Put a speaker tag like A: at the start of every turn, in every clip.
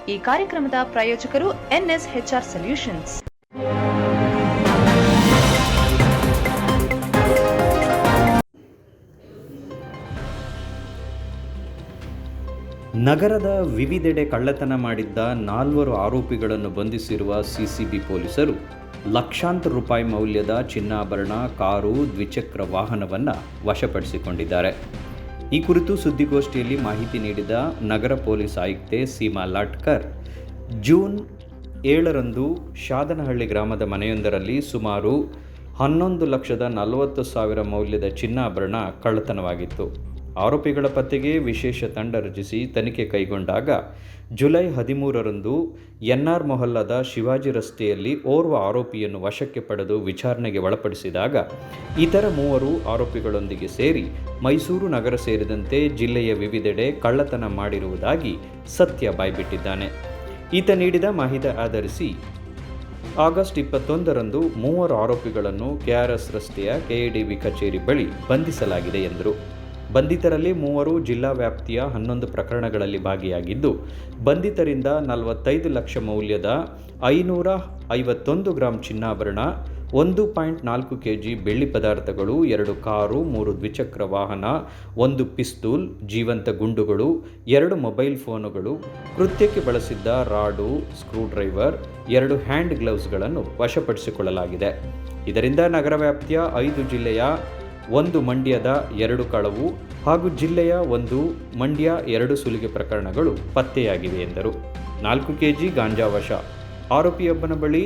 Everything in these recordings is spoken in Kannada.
A: ಈ ಕಾರ್ಯಕ್ರಮದ ಪ್ರಾಯೋಜಕರು NSHR ಸೊಲ್ಯೂಷನ್ಸ್.
B: ನಗರದ ವಿವಿಧೆಡೆ ಕಳ್ಳತನ ಮಾಡಿದ್ದ 4 ಆರೋಪಿಗಳನ್ನು ಬಂಧಿಸಿರುವ ಸಿಸಿಬಿ ಪೊಲೀಸರು ಲಕ್ಷಾಂತರ ರೂಪಾಯಿ ಮೌಲ್ಯದ ಚಿನ್ನಾಭರಣ, ಕಾರು, ದ್ವಿಚಕ್ರ ವಾಹನವನ್ನು ವಶಪಡಿಸಿಕೊಂಡಿದ್ದಾರೆ. ಈ ಕುರಿತು ಸುದ್ದಿಗೋಷ್ಠಿಯಲ್ಲಿ ಮಾಹಿತಿ ನೀಡಿದ ನಗರ ಪೊಲೀಸ್ ಆಯುಕ್ತೆ ಸೀಮಾ ಲಾಟ್ಕರ್, ಜೂನ್ 7ರಂದು ಶಾದನಹಳ್ಳಿ ಗ್ರಾಮದ ಮನೆಯೊಂದರಲ್ಲಿ ಸುಮಾರು 11,40,000 ಮೌಲ್ಯದ ಚಿನ್ನಾಭರಣ ಕಳ್ಳತನವಾಗಿತ್ತು. ಆರೋಪಿಗಳ ಪತ್ತೆಗೆ ವಿಶೇಷ ತಂಡ ರಚಿಸಿ ತನಿಖೆ ಕೈಗೊಂಡಾಗ ಜುಲೈ 13ರಂದು NR ಮೊಹಲ್ಲಾದ ಶಿವಾಜಿ ರಸ್ತೆಯಲ್ಲಿ ಓರ್ವ ಆರೋಪಿಯನ್ನು ವಶಕ್ಕೆ ಪಡೆದು ವಿಚಾರಣೆಗೆ ಒಳಪಡಿಸಿದಾಗ ಇತರ 3 ಆರೋಪಿಗಳೊಂದಿಗೆ ಸೇರಿ ಮೈಸೂರು ನಗರ ಸೇರಿದಂತೆ ಜಿಲ್ಲೆಯ ವಿವಿಧೆಡೆ ಕಳ್ಳತನ ಮಾಡಿರುವುದಾಗಿ ಸತ್ಯ ಬಾಯ್ಬಿಟ್ಟಿದ್ದಾನೆ. ಈತ ನೀಡಿದ ಮಾಹಿತಿ ಆಧರಿಸಿ ಆಗಸ್ಟ್ 21ರಂದು 3 ಆರೋಪಿಗಳನ್ನು KRS ರಸ್ತೆಯ KADB ಕಚೇರಿ ಬಳಿ ಬಂಧಿಸಲಾಗಿದೆ ಎಂದರು. ಬಂಧಿತರಲ್ಲಿ 3 ಜಿಲ್ಲಾ ವ್ಯಾಪ್ತಿಯ 11 ಪ್ರಕರಣಗಳಲ್ಲಿ ಭಾಗಿಯಾಗಿದ್ದು, ಬಂಧಿತರಿಂದ 45 ಲಕ್ಷ ಮೌಲ್ಯದ 551 ಗ್ರಾಂ ಚಿನ್ನಾಭರಣ, 1.4 kg ಬೆಳ್ಳಿ ಪದಾರ್ಥಗಳು, 2 ಕಾರು, 3 ದ್ವಿಚಕ್ರ ವಾಹನ, 1 ಪಿಸ್ತೂಲ್, ಜೀವಂತ ಗುಂಡುಗಳು, 2 ಮೊಬೈಲ್ ಫೋನುಗಳು, ಕೃತ್ಯಕ್ಕೆ ಬಳಸಿದ್ದ ರಾಡು, ಸ್ಕ್ರೂ ಡ್ರೈವರ್, 2 ಹ್ಯಾಂಡ್ ಗ್ಲೌಸ್ಗಳನ್ನು ವಶಪಡಿಸಿಕೊಳ್ಳಲಾಗಿದೆ. ಇದರಿಂದ ನಗರ ವ್ಯಾಪ್ತಿಯ 5 ಜಿಲ್ಲೆಯ 1 ಮಂಡ್ಯದ 2 ಕಳವು ಹಾಗೂ ಜಿಲ್ಲೆಯ 1 ಮಂಡ್ಯ 2 ಸುಲಿಗೆ ಪ್ರಕರಣಗಳು ಪತ್ತೆಯಾಗಿವೆ ಎಂದರು. 4 kg ಗಾಂಜಾ ವಶ. ಆರೋಪಿಯೊಬ್ಬನ ಬಳಿ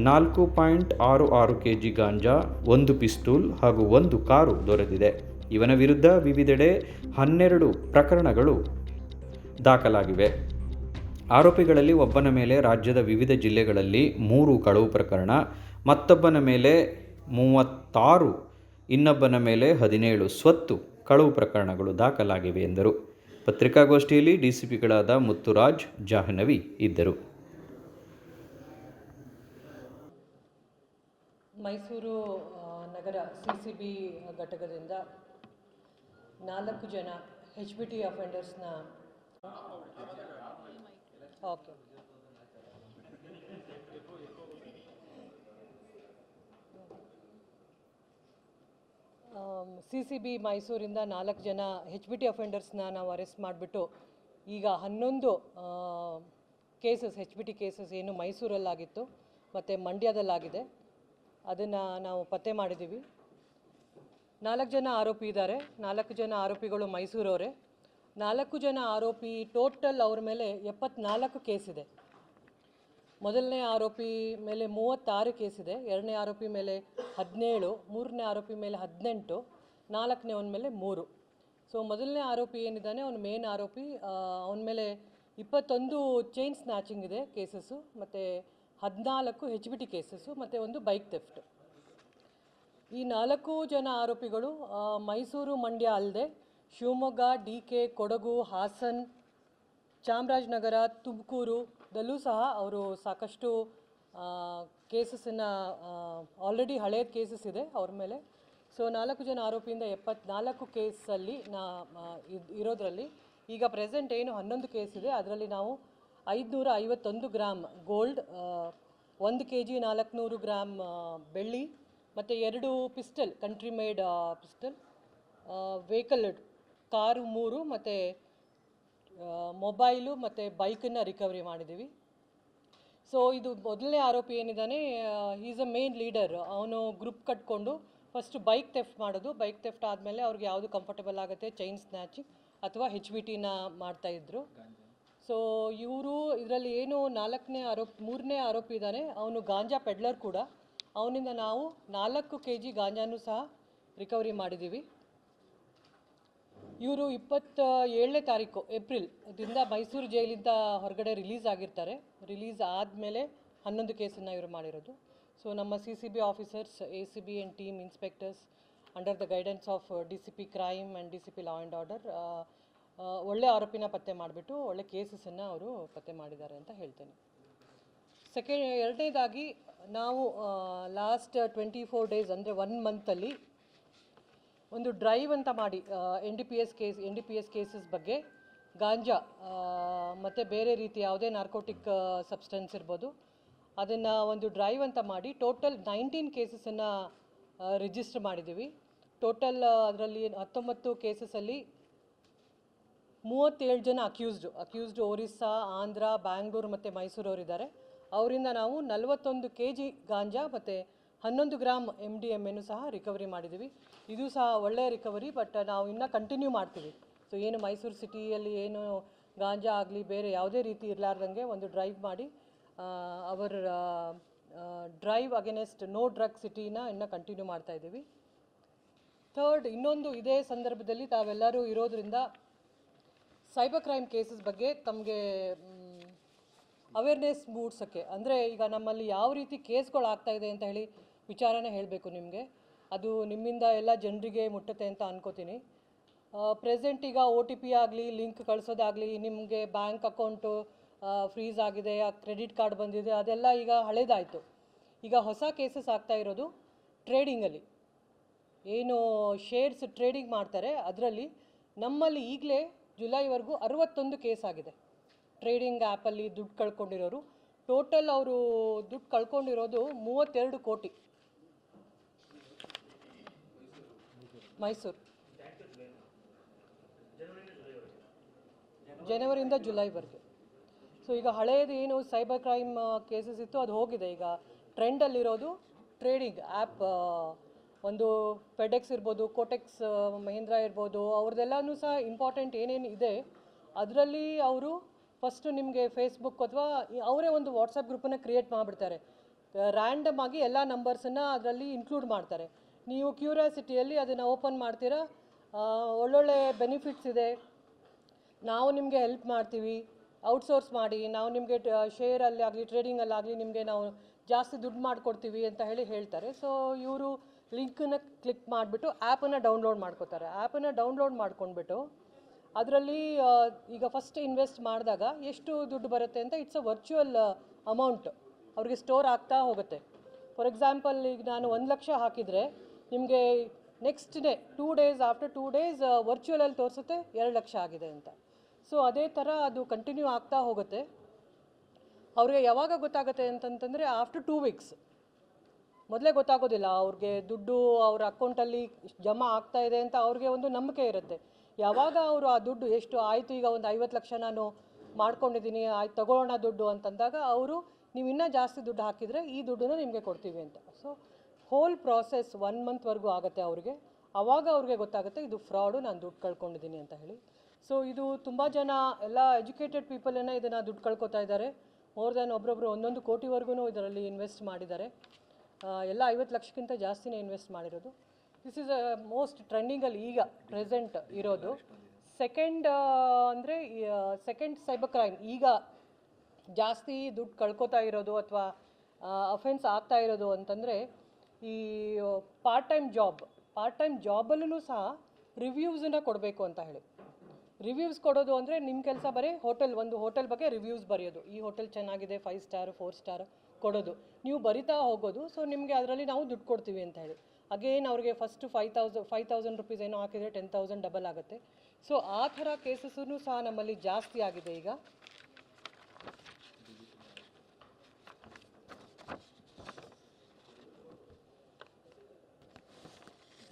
B: 4.66 kg ಗಾಂಜಾ, 1 ಪಿಸ್ತೂಲ್ ಹಾಗೂ 1 ಕಾರು ದೊರೆತಿದೆ. ಇವನ ವಿರುದ್ಧ ವಿವಿಧೆಡೆ 12 ಪ್ರಕರಣಗಳು ದಾಖಲಾಗಿವೆ. ಆರೋಪಿಗಳಲ್ಲಿ ಒಬ್ಬನ ಮೇಲೆ ರಾಜ್ಯದ ವಿವಿಧ ಜಿಲ್ಲೆಗಳಲ್ಲಿ 3 ಕಳವು ಪ್ರಕರಣ, ಮತ್ತೊಬ್ಬನ ಮೇಲೆ 36, ಇನ್ನೊಬ್ಬನ ಮೇಲೆ 17 ಸ್ವತ್ತು ಕಳವು ಪ್ರಕರಣಗಳು ದಾಖಲಾಗಿವೆ ಎಂದರು. ಪತ್ರಿಕಾಗೋಷ್ಠಿಯಲ್ಲಿ DCPಗಳಾದ ಮುತ್ತುರಾಜ್, ಜಾಹ್ನವಿ ಇದ್ದರು.
C: ಮೈಸೂರು ನಗರ CCB ಘಟಕದಿಂದ 4 ಜನ HBT ಅಫೆಂಡರ್ಸ್ನ CCB ಮೈಸೂರಿಂದ 4 ಜನ HBT ಅಫೆಂಡರ್ಸ್ನ ನಾವು ಅರೆಸ್ಟ್ ಮಾಡಿಬಿಟ್ಟು ಈಗ 11 ಕೇಸಸ್ HBT ಕೇಸಸ್ ಏನು ಮೈಸೂರಲ್ಲಾಗಿತ್ತು ಮತ್ತು ಮಂಡ್ಯದಲ್ಲಾಗಿದೆ ಅದನ್ನು ನಾವು ಪತ್ತೆ ಮಾಡಿದ್ದೀವಿ. 4 ಜನ ಆರೋಪಿ ಇದ್ದಾರೆ. 4 ಜನ ಆರೋಪಿಗಳು ಮೈಸೂರವರೇ. 4 ಜನ ಆರೋಪಿ ಟೋಟಲ್ ಅವ್ರ ಮೇಲೆ 74 ಕೇಸಿದೆ. ಮೊದಲನೇ ಆರೋಪಿ ಮೇಲೆ 36 ಕೇಸಿದೆ, ಎರಡನೇ ಆರೋಪಿ ಮೇಲೆ 17, ಮೂರನೇ ಆರೋಪಿ ಮೇಲೆ 18, ನಾಲ್ಕನೇ ಅವನ ಮೇಲೆ 3. ಸೊ ಮೊದಲನೇ ಆರೋಪಿ ಏನಿದ್ದಾನೆ ಅವನು ಮೇನ್ ಆರೋಪಿ. ಅವನ ಮೇಲೆ 21 ಚೈನ್ ಸ್ನ್ಯಾಚಿಂಗ್ ಇದೆ ಕೇಸಸ್ಸು, ಮತ್ತು 14 HBT ಕೇಸಸ್ಸು, ಮತ್ತು 1 ಬೈಕ್ ಥೆಫ್ಟ್. ಈ 4 ಜನ ಆರೋಪಿಗಳು ಮೈಸೂರು, ಮಂಡ್ಯ ಅಲ್ಲದೆ ಶಿವಮೊಗ್ಗ, DK, ಕೊಡಗು, ಹಾಸನ್, ಚಾಮರಾಜನಗರ, ತುಮಕೂರುದಲ್ಲೂ ಸಹ ಅವರು ಸಾಕಷ್ಟು ಕೇಸಸ್ಸನ್ನು ಆಲ್ರೆಡಿ ಹಳೆಯ ಕೇಸಸ್ ಇದೆ ಅವ್ರ ಮೇಲೆ. ಸೊ 4 ಜನ ಆರೋಪಿಯಿಂದ 74 ಕೇಸಲ್ಲಿ ಇರೋದರಲ್ಲಿ ಈಗ ಪ್ರೆಸೆಂಟ್ ಏನು 11 ಕೇಸ್ ಇದೆ ಅದರಲ್ಲಿ ನಾವು 551 ಗ್ರಾಮ್ ಗೋಲ್ಡ್, 1 kg 400 ಗ್ರಾಮ್ ಬೆಳ್ಳಿ, ಮತ್ತು 2 pistol, country made pistol, vehicle car 3, ಮತ್ತು ಮೊಬೈಲು ಮತ್ತು ಬೈಕನ್ನು ರಿಕವರಿ ಮಾಡಿದ್ದೀವಿ. ಸೊ ಇದು ಮೊದಲನೇ ಆರೋಪಿ ಏನಿದ್ದಾನೆ, ಈಸ್ ಅ ಮೇನ್ ಲೀಡರ್. ಅವನು ಗ್ರೂಪ್ ಕಟ್ಕೊಂಡು ಫಸ್ಟ್ ಬೈಕ್ ಥೆಫ್ಟ್ ಮಾಡೋದು, ಬೈಕ್ ಥೆಫ್ಟ್ ಆದಮೇಲೆ ಅವ್ರಿಗೆ ಯಾವುದು ಕಂಫರ್ಟಬಲ್ ಆಗುತ್ತೆ ಚೈನ್ ಸ್ನ್ಯಾಚಿಂಗ್ ಅಥವಾ HBTನ ಮಾಡ್ತಾಯಿದ್ರು. ಸೊ ಇವರು ಇದರಲ್ಲಿ ಏನು 3ನೇ ಆರೋಪಿ ಇದ್ದಾನೆ ಅವನು ಗಾಂಜಾ ಪೆಡ್ಲರ್ ಕೂಡ. ಅವನಿಂದ ನಾವು 4 kg ಗಾಂಜಾನೂ ಸಹ ರಿಕವರಿ ಮಾಡಿದ್ದೀವಿ. ಇವರು 27ನೇ ತಾರೀಕು ಏಪ್ರಿಲ್ ದಿಂದ ಮೈಸೂರು ಜೈಲಿಂದ ಹೊರಗಡೆ ರಿಲೀಸ್ ಆಗಿರ್ತಾರೆ. ರಿಲೀಸ್ ಆದಮೇಲೆ 11 ಕೇಸನ್ನು ಇವರು ಮಾಡಿರೋದು. ಸೊ ನಮ್ಮ CCB officers, ACB and team inspectors under the guidance of DCP crime and DCP law and order ಒಳ್ಳೆ ಆರೋಪಿನ ಪತ್ತೆ ಮಾಡಿಬಿಟ್ಟು ಒಳ್ಳೆ ಕೇಸಸನ್ನು ಅವರು ಪತ್ತೆ ಮಾಡಿದ್ದಾರೆ ಅಂತ ಹೇಳ್ತೇನೆ. ಎರಡನೇದಾಗಿ ನಾವು ಲಾಸ್ಟ್ 24 ಡೇಸ್ ಅಂದರೆ 1 ಮಂತಲ್ಲಿ ಒಂದು ಡ್ರೈವ್ ಅಂತ ಮಾಡಿ NDPS ಕೇಸಸ್ ಬಗ್ಗೆ ಗಾಂಜಾ ಮತ್ತು ಬೇರೆ ರೀತಿ ಯಾವುದೇ ನಾರ್ಕೋಟಿಕ್ ಸಬ್ಸ್ಟೆನ್ಸ್ ಇರ್ಬೋದು, ಅದನ್ನು ಒಂದು ಡ್ರೈವ್ ಅಂತ ಮಾಡಿ ಟೋಟಲ್ 19 ಕೇಸಸನ್ನು ರಿಜಿಸ್ಟರ್ ಮಾಡಿದ್ದೀವಿ. ಟೋಟಲ್ ಅದರಲ್ಲಿ 19 ಕೇಸಸಲ್ಲಿ 37 ಜನ ಅಕ್ಯೂಸ್ಡ್ ಒರಿಸ್ಸಾ, ಆಂಧ್ರ, ಬ್ಯಾಂಗ್ಳೂರು ಮತ್ತು ಮೈಸೂರವರಿದ್ದಾರೆ. ಅವರಿಂದ ನಾವು 41 kg ಗಾಂಜಾ ಮತ್ತು 11 ಗ್ರಾಮ್ MDMA ಸಹ ರಿಕವರಿ ಮಾಡಿದ್ದೀವಿ. ಇದು ಸಹ ಒಳ್ಳೆಯ ರಿಕವರಿ, ಬಟ್ ನಾವು ಇನ್ನೂ ಕಂಟಿನ್ಯೂ ಮಾಡ್ತೀವಿ. ಸೊ ಏನು ಮೈಸೂರು ಸಿಟಿಯಲ್ಲಿ ಏನು ಗಾಂಜಾ ಆಗಲಿ ಬೇರೆ ಯಾವುದೇ ರೀತಿ ಇರಲಾರ್ದಂಗೆ ಒಂದು ಡ್ರೈವ್ ಮಾಡಿ ಅವರ ಡ್ರೈವ್ ಅಗೇನೆಸ್ಟ್ ನೋ ಡ್ರಗ್ ಸಿಟಿನ ಇನ್ನೂ ಕಂಟಿನ್ಯೂ ಮಾಡ್ತಾ ಇದ್ದೀವಿ. ಥರ್ಡ್, ಇನ್ನೊಂದು ಇದೇ ಸಂದರ್ಭದಲ್ಲಿ ತಾವೆಲ್ಲರೂ ಇರೋದರಿಂದ ಸೈಬರ್ ಕ್ರೈಮ್ ಕೇಸಸ್ ಬಗ್ಗೆ ತಮಗೆ ಅವೇರ್ನೆಸ್ ಮೂಡಿಸೋಕ್ಕೆ, ಅಂದರೆ ಈಗ ನಮ್ಮಲ್ಲಿ ಯಾವ ರೀತಿ ಕೇಸ್ಗಳು ಆಗ್ತಾಯಿದೆ ಅಂತ ಹೇಳಿ ವಿಚಾರನೇ ಹೇಳಬೇಕು ನಿಮಗೆ. ಅದು ನಿಮ್ಮಿಂದ ಎಲ್ಲ ಜನರಿಗೆ ಮುಟ್ಟುತ್ತೆ ಅಂತ ಅನ್ಕೋತೀನಿ. ಪ್ರೆಸೆಂಟ್ ಈಗ OTP ಆಗಲಿ, ಲಿಂಕ್ ಕಳಿಸೋದಾಗಲಿ, ನಿಮಗೆ ಬ್ಯಾಂಕ್ ಅಕೌಂಟು ಫ್ರೀಸ್ ಆಗಿದೆ, ಕ್ರೆಡಿಟ್ ಕಾರ್ಡ್ ಬಂದಿದೆ, ಅದೆಲ್ಲ ಈಗ ಹಳೇದಾಯಿತು. ಈಗ ಹೊಸ ಕೇಸಸ್ ಆಗ್ತಾ ಇರೋದು ಟ್ರೇಡಿಂಗಲ್ಲಿ, ಏನು ಶೇರ್ಸ್ ಟ್ರೇಡಿಂಗ್ ಮಾಡ್ತಾರೆ ಅದರಲ್ಲಿ. ನಮ್ಮಲ್ಲಿ ಈಗಲೇ ಜುಲೈವರೆಗೂ 61 ಕೇಸ್ ಆಗಿದೆ. ಟ್ರೇಡಿಂಗ್ ಆ್ಯಪಲ್ಲಿ ದುಡ್ಡು ಕಳ್ಕೊಂಡಿರೋರು ಟೋಟಲ್ ಅವರು ದುಡ್ಡು ಕಳ್ಕೊಂಡಿರೋದು 32 ಕೋಟಿ. ಮೈಸೂರು ಜನವರಿಯಿಂದ ಜುಲೈವರೆಗೆ. ಸೊ ಈಗ ಹಳೆಯದು ಏನು ಸೈಬರ್ ಕ್ರೈಮ್ ಕೇಸಸ್ ಇತ್ತು ಅದು ಹೋಗಿದೆ. ಈಗ ಟ್ರೆಂಡಲ್ಲಿರೋದು ಟ್ರೇಡಿಂಗ್ ಆ್ಯಪ್, ಒಂದು ಫೆಡೆಕ್ಸ್ ಇರ್ಬೋದು, ಕೋಟೆಕ್ಸ್ ಮಹೀಂದ್ರಾ ಇರ್ಬೋದು, ಅವ್ರದ್ದೆಲ್ಲನೂ ಸಹ ಇಂಪಾರ್ಟೆಂಟ್ ಏನೇನು ಇದೆ ಅದರಲ್ಲಿ ಅವರು ಫಸ್ಟು ನಿಮಗೆ ಫೇಸ್ಬುಕ್ ಅಥವಾ ಅವರೇ ಒಂದು ವಾಟ್ಸಪ್ ಗ್ರೂಪನ್ನು ಕ್ರಿಯೇಟ್ ಮಾಡಿಬಿಡ್ತಾರೆ. ರ್ಯಾಂಡಮ್ ಆಗಿ ಎಲ್ಲ ನಂಬರ್ಸನ್ನು ಅದರಲ್ಲಿ ಇನ್ಕ್ಲೂಡ್ ಮಾಡ್ತಾರೆ. ನೀವು ಕ್ಯೂರಿಯಾಸಿಟಿಯಲ್ಲಿ ಅದನ್ನು ಓಪನ್ ಮಾಡ್ತೀರಾ, ಒಳ್ಳೊಳ್ಳೆ ಬೆನಿಫಿಟ್ಸ್ ಇದೆ, ನಾವು ನಿಮಗೆ ಹೆಲ್ಪ್ ಮಾಡ್ತೀವಿ, ಔಟ್ಸೋರ್ಸ್ ಮಾಡಿ, ನಾವು ನಿಮಗೆ ಶೇರಲ್ಲಿ ಆಗಲಿ ಟ್ರೇಡಿಂಗಲ್ಲಾಗಲಿ ನಿಮಗೆ ನಾವು ಜಾಸ್ತಿ ದುಡ್ಡು ಮಾಡಿಕೊಡ್ತೀವಿ ಅಂತ ಹೇಳ್ತಾರೆ. ಸೊ ಇವರು ಲಿಂಕನ್ನು ಕ್ಲಿಕ್ ಮಾಡಿಬಿಟ್ಟು ಆ್ಯಪನ್ನು ಡೌನ್ಲೋಡ್ ಮಾಡ್ಕೋತಾರೆ. ಆ್ಯಪನ್ನು ಡೌನ್ಲೋಡ್ ಮಾಡ್ಕೊಂಡ್ಬಿಟ್ಟು ಅದರಲ್ಲಿ ಈಗ ಫಸ್ಟ್ ಇನ್ವೆಸ್ಟ್ ಮಾಡಿದಾಗ ಎಷ್ಟು ದುಡ್ಡು ಬರುತ್ತೆ ಅಂತ ಇಟ್ಸ್ ಅ ವರ್ಚುವಲ್ ಅಮೌಂಟ್ ಅವ್ರಿಗೆ ಸ್ಟೋರ್ ಆಗ್ತಾ ಹೋಗುತ್ತೆ. ಫಾರ್ ಎಕ್ಸಾಂಪಲ್ ಈಗ ನಾನು 1 ಲಕ್ಷ ಹಾಕಿದರೆ ನಿಮಗೆ next day 2 days after 2 days ವರ್ಚುವಲಲ್ಲಿ ತೋರಿಸುತ್ತೆ 2 ಲಕ್ಷ ಆಗಿದೆ ಅಂತ. ಸೊ ಅದೇ ಥರ ಅದು ಕಂಟಿನ್ಯೂ ಆಗ್ತಾ ಹೋಗುತ್ತೆ. ಅವ್ರಿಗೆ ಯಾವಾಗ ಗೊತ್ತಾಗುತ್ತೆ ಅಂತಂತಂದರೆ ಆಫ್ಟರ್ 2 weeks. ಮೊದಲೇ ಗೊತ್ತಾಗೋದಿಲ್ಲ ಅವ್ರಿಗೆ, ದುಡ್ಡು ಅವ್ರ ಅಕೌಂಟಲ್ಲಿ ಜಮಾ ಆಗ್ತಾ ಇದೆ ಅಂತ ಅವ್ರಿಗೆ ಒಂದು ನಂಬಿಕೆ ಇರುತ್ತೆ. ಯಾವಾಗ ಅವರು ಆ ದುಡ್ಡು ಎಷ್ಟು ಆಯಿತು, ಈಗ ಒಂದು 50 ಲಕ್ಷ ನಾನು ಮಾಡ್ಕೊಂಡಿದ್ದೀನಿ, ಆಯ್ತು ತಗೊಳ್ಳೋಣ ದುಡ್ಡು ಅಂತಂದಾಗ ಅವರು ನೀವು ಇನ್ನೂ ಜಾಸ್ತಿ ದುಡ್ಡು ಹಾಕಿದರೆ ಈ ದುಡ್ಡನ್ನು ನಿಮಗೆ ಕೊಡ್ತೀವಿ ಅಂತ. ಸೊ ಹೋಲ್ ಪ್ರಾಸೆಸ್ 1 monthವರೆಗೂ ಆಗುತ್ತೆ ಅವ್ರಿಗೆ. ಆವಾಗ ಅವ್ರಿಗೆ ಗೊತ್ತಾಗುತ್ತೆ ಇದು ಫ್ರಾಡು, ನಾನು ದುಡ್ಡು ಕಳ್ಕೊಂಡಿದ್ದೀನಿ ಅಂತ ಹೇಳಿ. ಸೊ ಇದು ತುಂಬ ಜನ ಎಲ್ಲ ಎಜುಕೇಟೆಡ್ ಪೀಪಲನ್ನು ಇದನ್ನು ದುಡ್ಡು ಕಳ್ಕೊತಾ ಇದ್ದಾರೆ. ಮೋರ್ ದ್ಯಾನ್ ಒಬ್ಬೊಬ್ಬರು 1 ಕೋಟಿವರೆಗೂ ಇದರಲ್ಲಿ ಇನ್ವೆಸ್ಟ್ ಮಾಡಿದ್ದಾರೆ. ಎಲ್ಲ 50 ಲಕ್ಷಕ್ಕಿಂತ ಜಾಸ್ತಿನೇ ಇನ್ವೆಸ್ಟ್ ಮಾಡಿರೋದು. ದಿಸ್ ಈಸ್ ಮೋಸ್ಟ್ ಟ್ರೆಂಡಿಂಗಲ್ಲಿ ಈಗ ಪ್ರೆಸೆಂಟ್ ಇರೋದು. ಸೆಕೆಂಡ್ ಅಂದರೆ ಸೆಕೆಂಡ್ ಸೈಬರ್ ಕ್ರೈಮ್ ಈಗ ಜಾಸ್ತಿ ದುಡ್ಡು ಕಳ್ಕೊತಾ ಇರೋದು ಅಥವಾ ಅಫೆನ್ಸ್ ಆಗ್ತಾ ಇರೋದು ಅಂತಂದರೆ ಈ ಪಾರ್ಟ್ ಟೈಮ್ ಜಾಬಲ್ಲೂ ಸಹ ರಿವ್ಯೂಸನ್ನು ಕೊಡಬೇಕು ಅಂತ ಹೇಳಿ. ರಿವ್ಯೂಸ್ ಕೊಡೋದು ಅಂದರೆ ನಿಮ್ಮ ಕೆಲಸ ಬರೀ ಒಂದು ಹೋಟೆಲ್ ಬಗ್ಗೆ ರಿವ್ಯೂಸ್ ಬರೆಯೋದು, ಈ ಹೋಟೆಲ್ ಚೆನ್ನಾಗಿದೆ 5 ಸ್ಟಾರ್ 4 ಸ್ಟಾರ್ ಕೊಡೋದು, ನೀವು ಬರಿತಾ ಹೋಗೋದು. ಸೊ ನಿಮಗೆ ಅದರಲ್ಲಿ ನಾವು ದುಡ್ಡು ಕೊಡ್ತೀವಿ ಅಂತ ಹೇಳಿ. ಅಗೇನ್ ಅವ್ರಿಗೆ ಫಸ್ಟು 5,000 rupees ಏನೋ ಹಾಕಿದರೆ 10,000 ಡಬಲ್ ಆಗುತ್ತೆ. ಸೊ ಆ ಥರ ಕೇಸಸ್ಸೂ ಸಹ ನಮ್ಮಲ್ಲಿ ಜಾಸ್ತಿ ಆಗಿದೆ ಈಗ.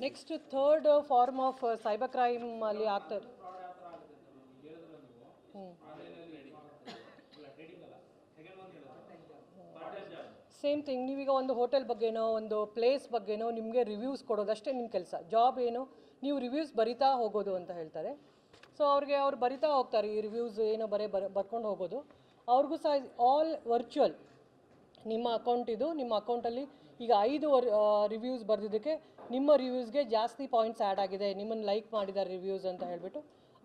C: Next third form of cyber crime ಅಲ್ಲಿ ಆಗ್ತದೆ. ಸೇಮ್ ಥಿಂಗ್, ನೀವೀಗ ಒಂದು ಹೋಟೆಲ್ ಬಗ್ಗೆನೋ ಒಂದು ಪ್ಲೇಸ್ ಬಗ್ಗೆನೋ ನಿಮಗೆ ರಿವ್ಯೂಸ್ ಕೊಡೋದಷ್ಟೇ ನಿಮ್ಮ ಕೆಲಸ. ಜಾಬ್ ಏನು, ನೀವು ರಿವ್ಯೂಸ್ ಬರಿತಾ ಹೋಗೋದು ಅಂತ ಹೇಳ್ತಾರೆ. ಸೊ ಅವ್ರು ಬರಿತಾ ಹೋಗ್ತಾರೆ, ಈ ರಿವ್ಯೂಸ್ ಏನೋ ಬರ್ಕೊಂಡು ಹೋಗೋದು. ಅವ್ರಿಗೂ ಸಹ ಆಲ್ ವರ್ಚುವಲ್. ನಿಮ್ಮ ಅಕೌಂಟಲ್ಲಿ ಈಗ 5 ರಿವ್ಯೂಸ್ ಬರೆದಿದ್ದಕ್ಕೆ ನಿಮ್ಮ ರಿವ್ಯೂಸ್ಗೆ ಜಾಸ್ತಿ ಪಾಯಿಂಟ್ಸ್ ಆ್ಯಡ್ ಆಗಿದೆ, ನಿಮ್ಮನ್ನು ಲೈಕ್ ಮಾಡಿದ್ದಾರೆ ರಿವ್ಯೂಸ್ ಅಂತ ಹೇಳಿಬಿಟ್ಟು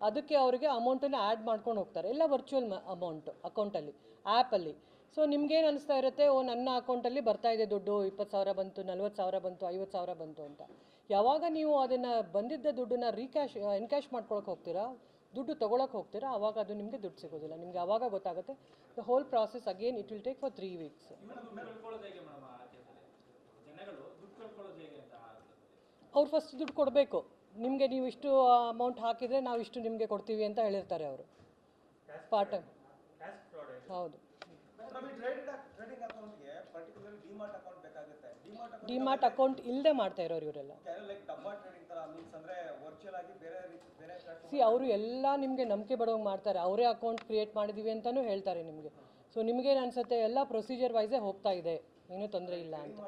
C: ಅದಕ್ಕೆ ಅವರಿಗೆ ಅಮೌಂಟನ್ನು ಆ್ಯಡ್ ಮಾಡ್ಕೊಂಡು ಹೋಗ್ತಾರೆ. ಎಲ್ಲ ವರ್ಚುವಲ್ ಅಮೌಂಟು ಅಕೌಂಟಲ್ಲಿ, ಆ್ಯಪಲ್ಲಿ. ಸೊ ನಿಮ್ಗೇನು ಅನಿಸ್ತಾ ಇರುತ್ತೆ, ನನ್ನ ಅಕೌಂಟಲ್ಲಿ ಬರ್ತಾ ಇದೆ ದುಡ್ಡು, 20,000 ಬಂತು, 40,000 ಬಂತು, 50,000 ಬಂತು ಅಂತ. ಯಾವಾಗ ನೀವು ಅದನ್ನು ಬಂದಿದ್ದ ದುಡ್ಡನ್ನು ಎನ್ಕ್ಯಾಶ್ ಮಾಡ್ಕೊಳಕ್ಕೆ ಹೋಗ್ತೀರಾ, ದುಡ್ಡು ತೊಗೊಳಕ್ಕೆ ಹೋಗ್ತೀರಾ, ಆವಾಗ ಅದು ನಿಮಗೆ ದುಡ್ಡು ಸಿಗೋದಿಲ್ಲ. ನಿಮಗೆ ಆವಾಗ ಗೊತ್ತಾಗುತ್ತೆ. The whole process again it will take for 3 weeks. ಅವ್ರು ಫಸ್ಟ್ ದುಡ್ಡು ಕೊಡಬೇಕು ನಿಮಗೆ. ನೀವು ಇಷ್ಟು ಅಮೌಂಟ್ ಹಾಕಿದರೆ ನಾವು ಇಷ್ಟು ನಿಮಗೆ ಕೊಡ್ತೀವಿ ಅಂತ ಹೇಳಿರ್ತಾರೆ ಅವರು. ಪಾರ್ಟ್ ಟೈಮ್ ಹೌದು. ಡಿಮಾರ್ಟ್ ಅಕೌಂಟ್ ಇಲ್ಲದೆ ಮಾಡ್ತಾ ಇರೋರು ಇವರೆಲ್ಲ. ಅವರು ಎಲ್ಲ ನಿಮಗೆ ನಂಬಿಕೆ ಬರೋಂಗೆ ಮಾಡ್ತಾರೆ. ಅವರೇ ಅಕೌಂಟ್ ಕ್ರಿಯೇಟ್ ಮಾಡಿದ್ದೀವಿ ಅಂತಲೂ ಹೇಳ್ತಾರೆ ನಿಮಗೆ. ಸೊ ನಿಮಗೇನು ಅನಿಸುತ್ತೆ, ಎಲ್ಲ ಪ್ರೊಸೀಜರ್ ವೈಸೇ ಹೋಗ್ತಾ ಇದೆ, ಏನೂ ತೊಂದರೆ ಇಲ್ಲ ಅಂತ.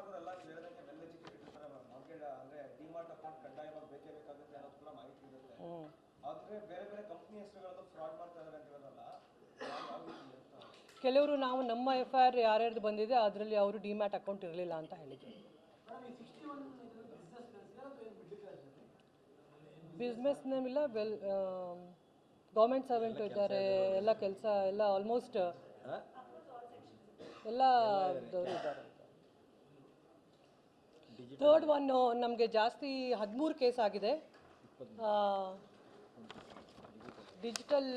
C: ಕೆಲವರು ನಾವು ನಮ್ಮ FIR ಯಾರ್ಯಾರ್ದು ಬಂದಿದೆ ಅದರಲ್ಲಿ ಅವರು ಡಿಮ್ಯಾಟ್ ಅಕೌಂಟ್ ಇರಲಿಲ್ಲ ಅಂತ ಹೇಳಿದ್ರು. ಬಿಸ್ನೆಸ್ ನೇಮ್ ಇಲ್ಲ, ಗೌರ್ಮೆಂಟ್ ಸರ್ವೆಂಟು ಇದ್ದಾರೆ, ಎಲ್ಲ ಕೆಲಸ ಎಲ್ಲ ಆಲ್ಮೋಸ್ಟ್ ಎಲ್ಲ ಇದ್ದಾರೆ. ಥರ್ಡ್ ಒನ್ ನಮಗೆ ಜಾಸ್ತಿ 13 ಕೇಸ್ ಆಗಿದೆ. ಡಿಜಿಟಲ್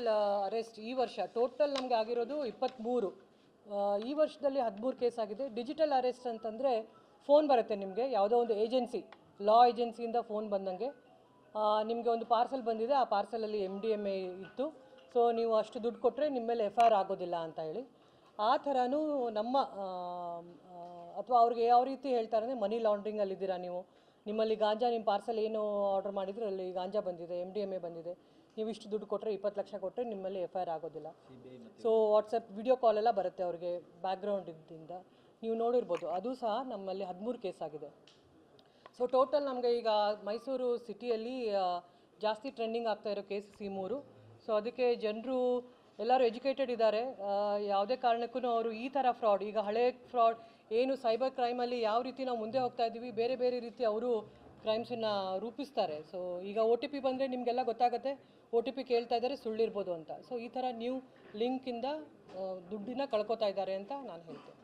C: ಅರೆಸ್ಟ್ ಈ ವರ್ಷ ಟೋಟಲ್ ನಮಗೆ ಆಗಿರೋದು 23. ಈ ವರ್ಷದಲ್ಲಿ 13 ಕೇಸ್ ಆಗಿದೆ. ಡಿಜಿಟಲ್ ಅರೆಸ್ಟ್ ಅಂತಂದರೆ ಫೋನ್ ಬರುತ್ತೆ ನಿಮಗೆ, ಯಾವುದೋ ಒಂದು ಏಜೆನ್ಸಿ, ಲಾ ಏಜೆನ್ಸಿಯಿಂದ ಫೋನ್ ಬಂದಂಗೆ ನಿಮಗೆ ಒಂದು ಪಾರ್ಸೆಲ್ ಬಂದಿದೆ, ಆ ಪಾರ್ಸಲಲ್ಲಿ MDMA ಇತ್ತು, ಸೊ ನೀವು ಅಷ್ಟು ದುಡ್ಡು ಕೊಟ್ಟರೆ ನಿಮ್ಮ ಮೇಲೆ FIR ಆಗೋದಿಲ್ಲ ಅಂತ ಹೇಳಿ. ಆ ಥರನೂ ನಮ್ಮ ಅಥವಾ ಅವ್ರಿಗೆ ಯಾವ ರೀತಿ ಹೇಳ್ತಾರೆ ಅಂದರೆ, ಮನಿ ಲಾಂಡ್ರಿಂಗಲ್ಲಿದ್ದೀರಾ ನೀವು, ನಿಮ್ಮಲ್ಲಿ ಗಾಂಜಾ, ನಿಮ್ಮ ಪಾರ್ಸಲ್ ಏನು ಆರ್ಡರ್ ಮಾಡಿದ್ರು ಅಲ್ಲಿ ಗಾಂಜಾ ಬಂದಿದೆ, MDMA ಬಂದಿದೆ, ನೀವು ಇಷ್ಟು ದುಡ್ಡು ಕೊಟ್ಟರೆ 20 ಲಕ್ಷ ಕೊಟ್ಟರೆ ನಿಮ್ಮಲ್ಲಿ FIR ಆಗೋದಿಲ್ಲ. ಸೊ ವಾಟ್ಸಪ್ ವಿಡಿಯೋ ಕಾಲೆಲ್ಲ ಬರುತ್ತೆ ಅವ್ರಿಗೆ ಬ್ಯಾಕ್ಗ್ರೌಂಡ್ ಇದ್ದಿಂದ, ನೀವು ನೋಡಿರ್ಬೋದು. ಅದು ಸಹ ನಮ್ಮಲ್ಲಿ 13 ಕೇಸ್ ಆಗಿದೆ. ಸೊ ಟೋಟಲ್ ನಮಗೆ ಈಗ ಮೈಸೂರು ಸಿಟಿಯಲ್ಲಿ ಜಾಸ್ತಿ ಟ್ರೆಂಡಿಂಗ್ ಆಗ್ತಾಯಿರೋ ಕೇಸಸ್ ಈ 3. ಸೊ ಅದಕ್ಕೆ ಜನರು ಎಲ್ಲರೂ ಎಜುಕೇಟೆಡ್ ಇದ್ದಾರೆ. ಯಾವುದೇ ಕಾರಣಕ್ಕೂ ಅವರು ಈ ಥರ ಫ್ರಾಡ್, ಈಗ ಹಳೆ ಫ್ರಾಡ್ ಏನು ಸೈಬರ್ ಕ್ರೈಮಲ್ಲಿ ಯಾವ ರೀತಿ ನಾವು ಮುಂದೆ ಹೋಗ್ತಾ ಇದ್ದೀವಿ, ಬೇರೆ ಬೇರೆ ರೀತಿ ಅವರು ಕ್ರೈಮ್ಸನ್ನು ರೂಪಿಸ್ತಾರೆ. ಸೊ ಈಗ OTP ಬಂದರೆ ನಿಮಗೆಲ್ಲ ಗೊತ್ತಾಗುತ್ತೆ, OTP ಕೇಳ್ತಾ ಇದ್ದಾರೆ, ಸುಳ್ಳಿರ್ಬೋದು ಅಂತ. ಸೊ ಈ ಥರ ನ್ಯೂ ಲಿಂಕಿಂದ ದುಡ್ಡಿನ ಕಳ್ಕೊತಾ ಇದ್ದಾರೆ ಅಂತ ನಾನು ಹೇಳ್ತೇನೆ.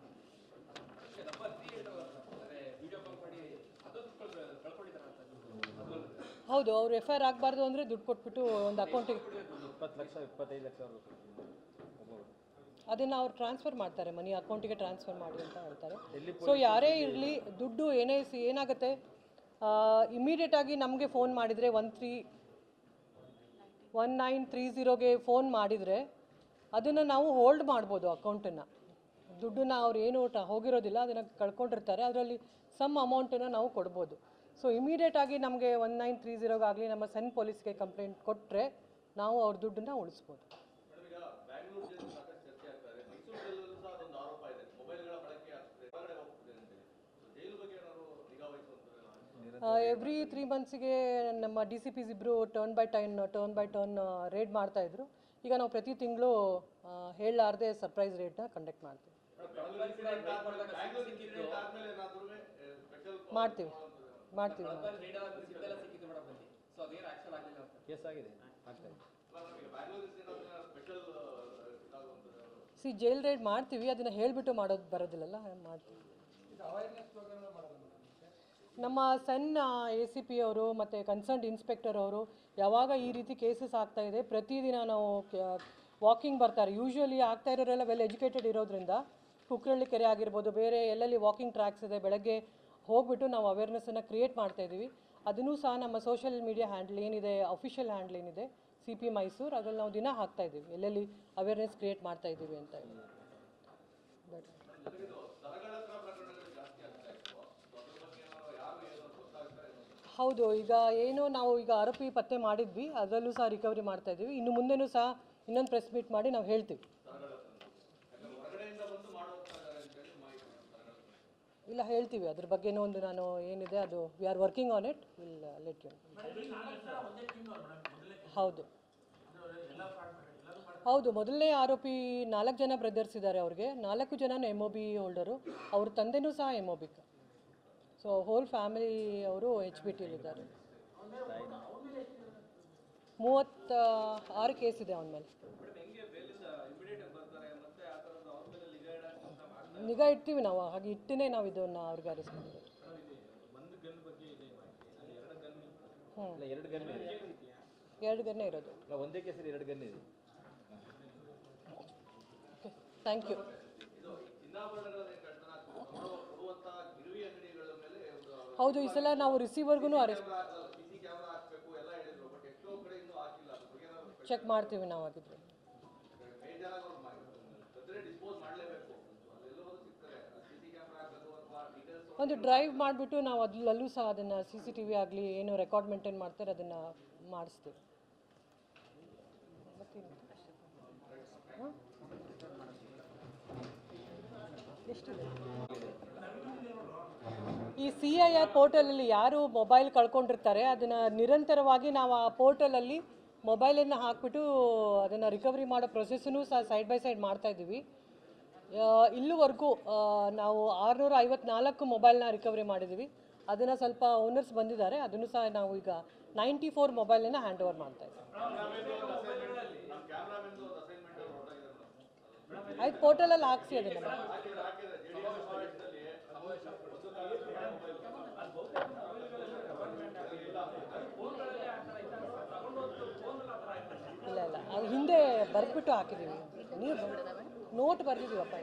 C: ಹೌದು, ಅವರು FIR ಆಗಬಾರ್ದು ಅಂದರೆ ದುಡ್ಡು ಕೊಟ್ಬಿಟ್ಟು ಒಂದು ಅಕೌಂಟಿಗೆ
D: 20 ಲಕ್ಷ 25 ಲಕ್ಷ
C: ಅದನ್ನು ಅವ್ರು ಟ್ರಾನ್ಸ್ಫರ್ ಮಾಡ್ತಾರೆ, ಮನಿ ಅಕೌಂಟಿಗೆ ಟ್ರಾನ್ಸ್ಫರ್ ಮಾಡಿ ಅಂತ ಹೇಳ್ತಾರೆ. ಸೊ ಯಾರೇ ಇರಲಿ ದುಡ್ಡು ಏನಾಗುತ್ತೆ, ಇಮಿಡಿಯೇಟಾಗಿ ನಮಗೆ ಫೋನ್ ಮಾಡಿದರೆ 1930ಗೆ ಫೋನ್ ಮಾಡಿದರೆ ಅದನ್ನು ನಾವು ಹೋಲ್ಡ್ ಮಾಡ್ಬೋದು ಅಕೌಂಟನ್ನು. ದುಡ್ಡನ್ನು ಅವ್ರು ಏನು ಹೋಗಿರೋದಿಲ್ಲ, ಅದನ್ನು ಕಳ್ಕೊಂಡಿರ್ತಾರೆ, ಅದರಲ್ಲಿ ಸಮ್ ಅಮೌಂಟನ್ನು ನಾವು ಕೊಡ್ಬೋದು. ಸೊ ಇಮಿಡಿಯೇಟಾಗಿ ನಮಗೆ 1930ಗಾಗಲಿ ನಮ್ಮ ಸನ್ ಪೊಲೀಸ್ಗೆ ಕಂಪ್ಲೇಂಟ್ ಕೊಟ್ಟರೆ ನಾವು ಅವ್ರ ದುಡ್ಡನ್ನು ಉಳಿಸ್ಬೋದು. ಎವ್ರಿ 3 ಮಂತ್ಸಿಗೆ ನಮ್ಮ DCPs ಇಬ್ಬರು ಟರ್ನ್ ಬೈ ಟರ್ನ್ ರೇಡ್ ಮಾಡ್ತಾಯಿದ್ರು. ಈಗ ನಾವು ಪ್ರತಿ ತಿಂಗಳು ಹೇಳಲಾರ್ದೆ ಸರ್ಪ್ರೈಸ್ ರೇಡ್ನ ಕಂಡಕ್ಟ್ ಮಾಡ್ತೀವಿ. ಮಾಡ್ತೀವಿ. ಜೈಲ್ ರೇಡ್ ಮಾಡ್ತೀವಿ, ಅದನ್ನು ಹೇಳಿಬಿಟ್ಟು ಮಾಡೋದು ಬರೋದಿಲ್ಲಲ್ಲ, ಮಾಡ್ತೀವಿ. ನಮ್ಮ ಸಣ್ಣ ACP ಅವರು ಮತ್ತು ಕನ್ಸರ್ನ್ಡ್ ಇನ್ಸ್ಪೆಕ್ಟರ್ ಅವರು ಯಾವಾಗ ಈ ರೀತಿ ಕೇಸಸ್ ಆಗ್ತಾಯಿದೆ ಪ್ರತಿದಿನ ನಾವು ವಾಕಿಂಗ್ ಬರ್ತಾರೆ. ಯೂಶ್ವಲಿ ಆಗ್ತಾ ಇರೋರೆಲ್ಲ ವೆಲ್ ಎಜುಕೇಟೆಡ್ ಇರೋದ್ರಿಂದ ಕುಕ್ಕರಳ್ಳಿ ಕೆರೆ ಆಗಿರ್ಬೋದು, ಬೇರೆ ಎಲ್ಲೆಲ್ಲಿ ವಾಕಿಂಗ್ ಟ್ರ್ಯಾಕ್ಸ್ ಇದೆ, ಬೆಳಗ್ಗೆ ಹೋಗ್ಬಿಟ್ಟು ನಾವು ಅವೇರ್ನೆಸ್ಸನ್ನು ಕ್ರಿಯೇಟ್ ಮಾಡ್ತಾಯಿದ್ದೀವಿ. ಅದನ್ನೂ ಸಹ ನಮ್ಮ ಸೋಷಿಯಲ್ ಮೀಡಿಯಾ ಹ್ಯಾಂಡಲ್ ಏನಿದೆ, ಅಫಿಷಿಯಲ್ ಹ್ಯಾಂಡಲ್ ಏನಿದೆ CP ಮೈಸೂರು, ಅದರಲ್ಲಿ ನಾವು ದಿನ ಹಾಕ್ತಾಯಿದ್ದೀವಿ ಎಲ್ಲೆಲ್ಲಿ ಅವೇರ್ನೆಸ್ ಕ್ರಿಯೇಟ್ ಮಾಡ್ತಾಯಿದ್ದೀವಿ ಅಂತ ಹೇಳಿ. ಹೌದು, ಈಗ ಏನು ನಾವು ಈಗ ಆರೋಪಿ ಪತ್ತೆ ಮಾಡಿದ್ವಿ, ಅದರಲ್ಲೂ ಸಹ ರಿಕವರಿ ಮಾಡ್ತಾಯಿದ್ದೀವಿ. ಇನ್ನು ಮುಂದೆನೂ ಸಹ ಇನ್ನೊಂದು ಪ್ರೆಸ್ ಮೀಟ್ ಮಾಡಿ ನಾವು ಹೇಳ್ತೀವಿ. ಇಲ್ಲ, ಹೇಳ್ತೀವಿ ಅದ್ರ ಬಗ್ಗೆನೂ ಒಂದು ನಾನು ಏನಿದೆ ಅದು we are working on it, will let you. ಹೌದು, ಮೊದಲನೇ ಆರೋಪಿ 4 ಜನ ಬ್ರದರ್ಸ್ ಇದ್ದಾರೆ. ಅವ್ರಿಗೆ 4 ಜನನೂ MOB ಹೋಲ್ಡರು, ಅವ್ರ ತಂದೆನೂ ಸಹ MOB. ಸೊ ಹೋಲ್ ಫ್ಯಾಮಿಲಿ ಅವರು HBTಲಿದ್ದಾರೆ. 36 ಕೇಸ್ ಇದೆ ಅವನ ಮೇಲೆ. ನಿಗಾ ಇಡ್ತೀವಿ ನಾವು, ಹಾಗೆ ಇಟ್ಟೇ ನಾವು ಇದನ್ನು ಅವ್ರಿಗೆ ಅರೆಸ್ಟ್ ಮಾಡಿರೋದು. ಎರಡು ಗನ್ನೇ ಇರೋದು.
D: ಒಂದೇ ಕೇಸಲ್ಲಿ 2 ಗನ್ ಇದೆ.
C: Thank you. ಹೌದು, ಈ ಸಲ ನಾವು ರಿಸೀವರ್ಗೂ ಅರೆಸ್ಟ್ ಚೆಕ್ ಮಾಡ್ತೀವಿ ನಾವು. ಆಗಿದ್ರೆ ಒಂದು ಡ್ರೈವ್ ಮಾಡಿಬಿಟ್ಟು ನಾವು ಅಲ್ಲೂ ಸಹ ಅದನ್ನು CCTV ಆಗಲಿ ಏನು ರೆಕಾರ್ಡ್ ಮೇಂಟೈನ್ ಮಾಡ್ತಾರೆ ಅದನ್ನು ಮಾಡಿಸ್ತೀವಿ. ಎಷ್ಟಿದೆ ಈ CIR ಪೋರ್ಟಲಲ್ಲಿ ಯಾರು ಮೊಬೈಲ್ ಕಳ್ಕೊಂಡಿರ್ತಾರೆ ಅದನ್ನು ನಿರಂತರವಾಗಿ ನಾವು ಆ ಪೋರ್ಟಲಲ್ಲಿ ಮೊಬೈಲನ್ನು ಹಾಕಿಬಿಟ್ಟು ಅದನ್ನು ರಿಕವರಿ ಮಾಡೋ ಪ್ರೊಸೆಸ್ಸನ್ನು ಸಹ ಸೈಡ್ ಬೈ ಸೈಡ್ ಮಾಡ್ತಾಯಿದ್ದೀವಿ. ಇಲ್ಲಿವರೆಗೂ ನಾವು 654 ಮೊಬೈಲ್ನ ರಿಕವರಿ ಮಾಡಿದ್ದೀವಿ. ಅದನ್ನು ಸ್ವಲ್ಪ ಓನರ್ಸ್ ಬಂದಿದ್ದಾರೆ, ಅದನ್ನು ಸಹ ನಾವು ಈಗ 94 ಮೊಬೈಲನ್ನು ಹ್ಯಾಂಡ್ ಓವರ್ ಮಾಡ್ತಾಯಿದ್ದೀವಿ. ಆಯ್ತು, ಪೋರ್ಟಲಲ್ಲಿ ಹಾಕ್ಸಿ ಅದನ್ನು. ಇಲ್ಲ ಅದು ಹಿಂದೆ ಬರೆದ್ಬಿಟ್ಟು ಹಾಕಿದ್ದೀವಿ. ನೀವು ನೋಟ್ ಬರೆದಿದ್ದೀವಪ್ಪ.